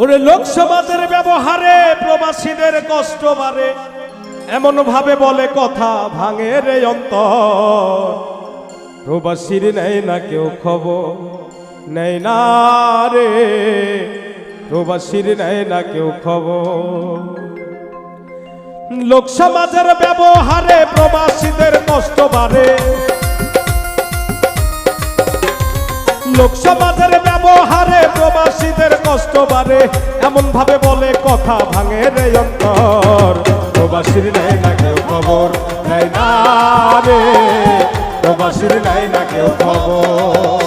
ওরে লোক সমাজের ব্যবহারে প্রবাসীদের কষ্ট বাড়ে, এমন ভাবে বলে কথা ভাঙে রে অন্তর। প্রবাসীর নেই না কেউ খবর, নেই না রে, প্রবাসীর নেই না কেউ খবর। লোক সমাজের ব্যবহারে প্রবাসীদের কষ্ট বাড়ে, লোক সমাজের ব্যবহারে প্রবাসীদের কষ্ট বাড়ে, এমন ভাবে বলে কথা ভাঙে রে অন্তর। প্রবাসীর নেই না কেউ খবর, নেই না রে, প্রবাসীর নেই না কেউ খবর।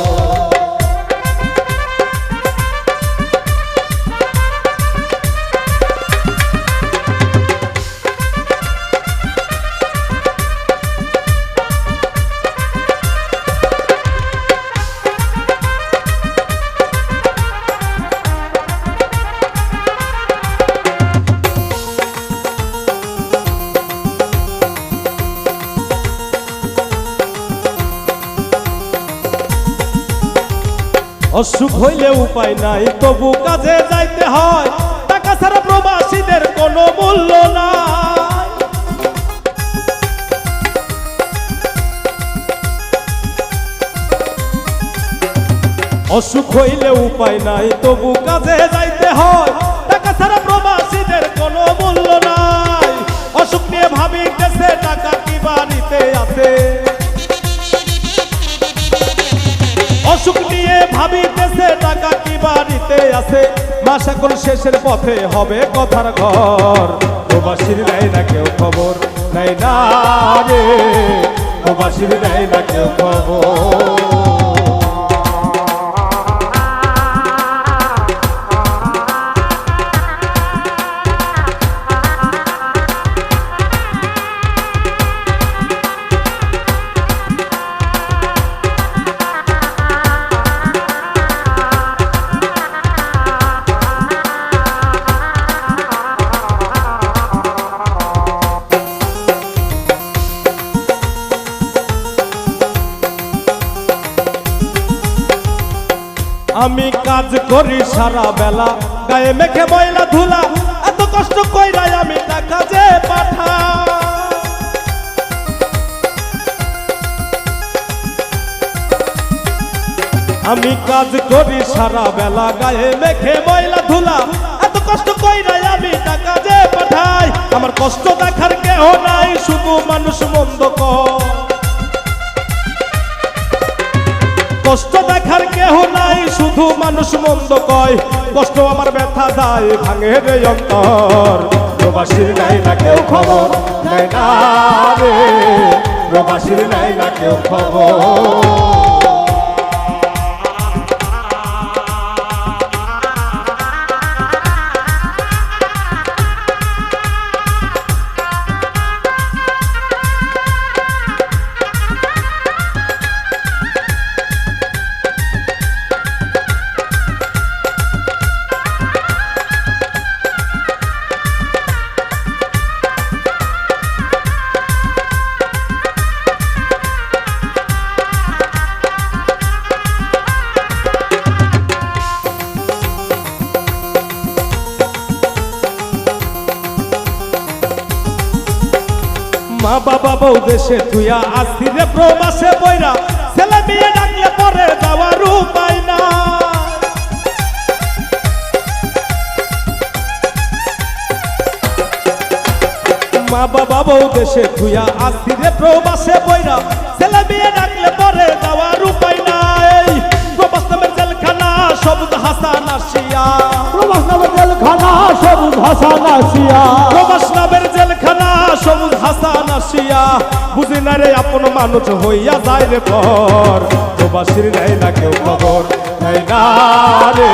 অসুখ হইলে উপায় নাই, তবু কাজে যাইতে হয়, টাকা ছাড়া প্রবাসীদের কোনো মূল্য নাই। অসুখ হইলে উপায় নাই, তবু কাজে যাইতে হয়, টাকা ছাড়া প্রবাসীদের কোনো মূল্য নাই। অসুখ নিয়ে ভাবিতেছে টাকা কি বাড়িতে আছে, অসুখ নিয়ে ভাবিতেছে টাকা কি বাড়িতে আছে। মাস এখন শেষের পথে হবে কথার ঘর। প্রবাসীর নেই না কেউ খবর, নেই না রে, প্রবাসীর নেই না কেউ খবর। আমি কাজ করি সারা বেলা, গায়ে মেখে ময়লা ধুলা, এত কষ্ট কইরাই আমি টাকা যে পাঠাই। আমি কাজ করি সারা বেলা, গায়ে মেখে ময়লা ধুলা, এত কষ্ট কইরাই আমি টাকা যে পাঠাই। আমার কষ্ট দেখার কেহ নাই, শুধু মানুষ মন্দ কয়। কষ্ট দেখার কেহ নাই, শুধু মানুষ মন্দ কয়। কষ্ট আমার ব্যথা যায় ভাঙে রে অন্তর। প্রবাসীর নাই না কেউ খবর, নাই না রে, প্রবাসীর নাই না কেউ খবর। মা বাবা বউ দেশে তুইয়া আসি রে প্রবাসে বইরা, ছেলে মেয়ে ডাকলে পরে যাওয়ার উপায় না। মা বাবা বউ দেশে তুইয়া আসি রে প্রবাসে বইরা, ছেলে মেয়ে ডাকলে পরে যাওয়ার উপায় নাই। প্রবাস নামের জেলখানা সবুজ হাসান আসিয়া, প্রবাস নামের জেলখানা সবুজ হাসান আসিয়া, প্রবাস নামের জেলখানা সবুজ হাসান আসিয়া। বুঝি না রে আপন মানুষ হইয়া যায় রে পর। প্রবাসীর নাই না কেউ খবর, নাই না রে,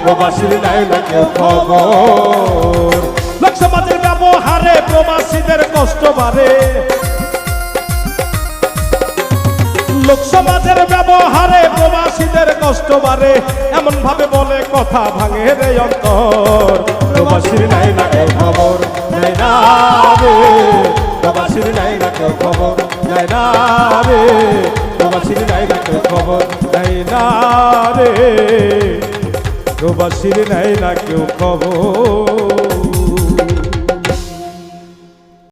প্রবাসীর নাই না কেউ খবর। লোক সমাজের ব্যবহারে প্রবাসীদের কষ্ট বাড়ে, লোক সমাজের ব্যবহারে প্রবাসীদের কষ্ট বাড়ে, এমন ভাবে বলে কথা ভাঙে রে অন্তর। প্রবাসীর নাই না কেউ খবর, নাই না রে, প্রবাসীর নাই না কেউ খবর, নাই না রে, প্রবাসীর নাই না কেউ খবর, নাই না রে। প্রবাসীর নেয় না কেউ খবর।